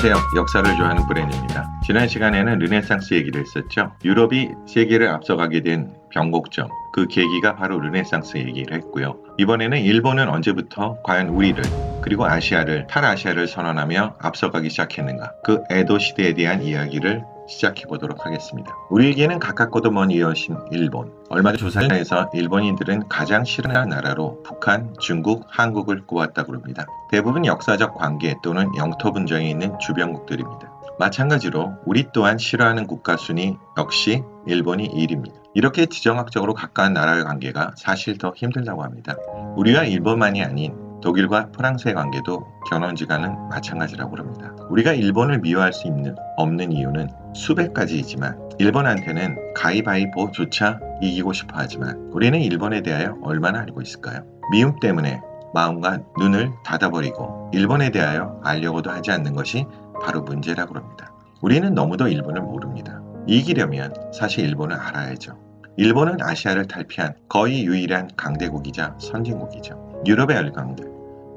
안녕하세요. 역사를 좋아하는 브랜입니다. 지난 시간에는 르네상스 얘기를 했었죠. 유럽이 세계를 앞서가게 된 변곡점, 그 계기가 바로 르네상스 얘기를 했고요. 이번에는 일본은 언제부터 과연 우리를 그리고 아시아를 탈아시아를 선언하며 앞서가기 시작했는가, 그 에도 시대에 대한 이야기를 시작해 보도록 하겠습니다. 우리에게는 가깝고도 먼 이웃인 일본. 얼마 전 조사에서 일본인들은 가장 싫어하는 나라로 북한, 중국, 한국을 꼽았다고 합니다. 대부분 역사적 관계 또는 영토 분쟁이 있는 주변국들입니다. 마찬가지로 우리 또한 싫어하는 국가 순위 역시 일본이 1위입니다. 이렇게 지정학적으로 가까운 나라의 관계가 사실 더 힘들다고 합니다. 우리와 일본만이 아닌 독일과 프랑스의 관계도 견원지간은 마찬가지라고 합니다. 우리가 일본을 미워할 수 없는 이유는 수백 가지이지만 일본한테는 가위바위보조차 이기고 싶어 하지만 우리는 일본에 대하여 얼마나 알고 있을까요? 미움 때문에 마음과 눈을 닫아버리고 일본에 대하여 알려고도 하지 않는 것이 바로 문제라고 합니다. 우리는 너무도 일본을 모릅니다. 이기려면 사실 일본을 알아야죠. 일본은 아시아를 탈피한 거의 유일한 강대국이자 선진국이죠. 유럽의 열강들,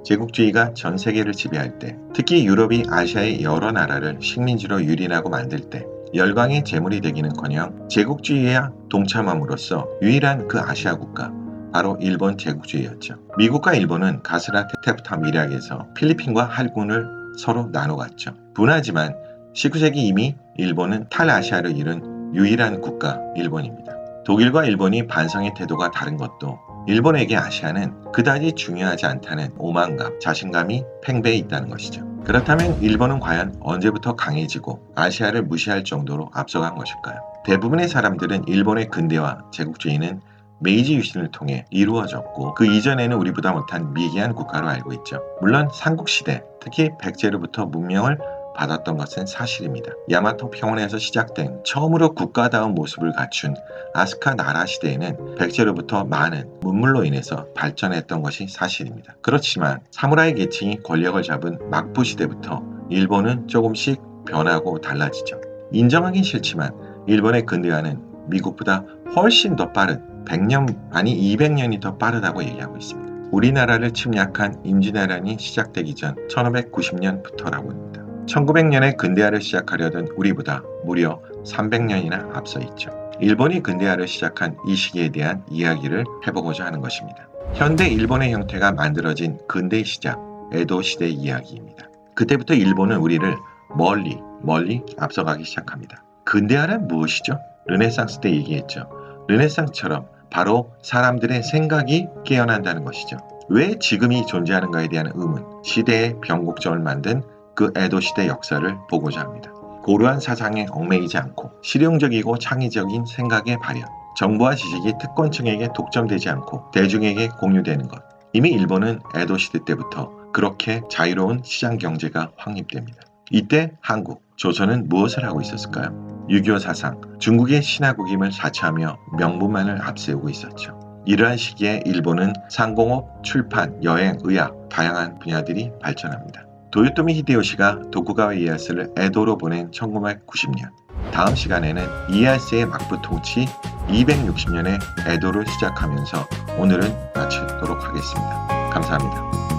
제국주의가 전 세계를 지배할 때, 특히 유럽이 아시아의 여러 나라를 식민지로 유린하고 만들 때 열강의 제물이 되기는커녕 제국주의와 동참함으로써 유일한 그 아시아 국가, 바로 일본 제국주의였죠. 미국과 일본은 가스라 테프타 밀약에서 필리핀과 할군을 서로 나눠갔죠. 분하지만 19세기 이미 일본은 탈아시아를 이룬 유일한 국가 일본입니다. 독일과 일본이 반성의 태도가 다른 것도 일본에게 아시아는 그다지 중요하지 않다는 오만감, 자신감이 팽배해 있다는 것이죠. 그렇다면 일본은 과연 언제부터 강해지고 아시아를 무시할 정도로 앞서간 것일까요? 대부분의 사람들은 일본의 근대화, 제국주의는 메이지 유신을 통해 이루어졌고 그 이전에는 우리보다 못한 미개한 국가로 알고 있죠. 물론 삼국시대, 특히 백제로부터 문명을 받았던 것은 사실입니다. 야마토 평원에서 시작된 처음으로 국가다운 모습을 갖춘 아스카 나라 시대에는 백제로부터 많은 문물로 인해서 발전했던 것이 사실입니다. 그렇지만 사무라이 계층이 권력을 잡은 막부 시대부터 일본은 조금씩 변하고 달라지죠. 인정하긴 싫지만 일본의 근대화는 미국보다 훨씬 더 빠른 100년 아니 200년이 더 빠르다고 얘기하고 있습니다. 우리나라를 침략한 임진왜란이 시작되기 전 1590년부터라고 합니다. 1900년에 근대화를 시작하려던 우리보다 무려 300년이나 앞서 있죠. 일본이 근대화를 시작한 이 시기에 대한 이야기를 해보고자 하는 것입니다. 현대 일본의 형태가 만들어진 근대의 시작, 에도 시대 이야기입니다. 그때부터 일본은 우리를 멀리 앞서가기 시작합니다. 근대화는 무엇이죠? 르네상스 때 얘기했죠. 르네상스처럼 바로 사람들의 생각이 깨어난다는 것이죠. 왜 지금이 존재하는가에 대한 의문, 시대의 변곡점을 만든 그 에도 시대 역사를 보고자 합니다. 고루한 사상에 얽매이지 않고 실용적이고 창의적인 생각의 발현, 정보와 지식이 특권층에게 독점되지 않고 대중에게 공유되는 것. 이미 일본은 에도 시대 때부터 그렇게 자유로운 시장 경제가 확립됩니다. 이때 한국, 조선은 무엇을 하고 있었을까요? 유교 사상, 중국의 신화국임을 자처하며 명분만을 앞세우고 있었죠. 이러한 시기에 일본은 상공업, 출판, 여행, 의학, 다양한 분야들이 발전합니다. 도요토미 히데요시가 도쿠가와 이에야스를 에도로 보낸 1990년. 다음 시간에는 이에야스의 막부 통치 260년의 에도를 시작하면서 오늘은 마치도록 하겠습니다. 감사합니다.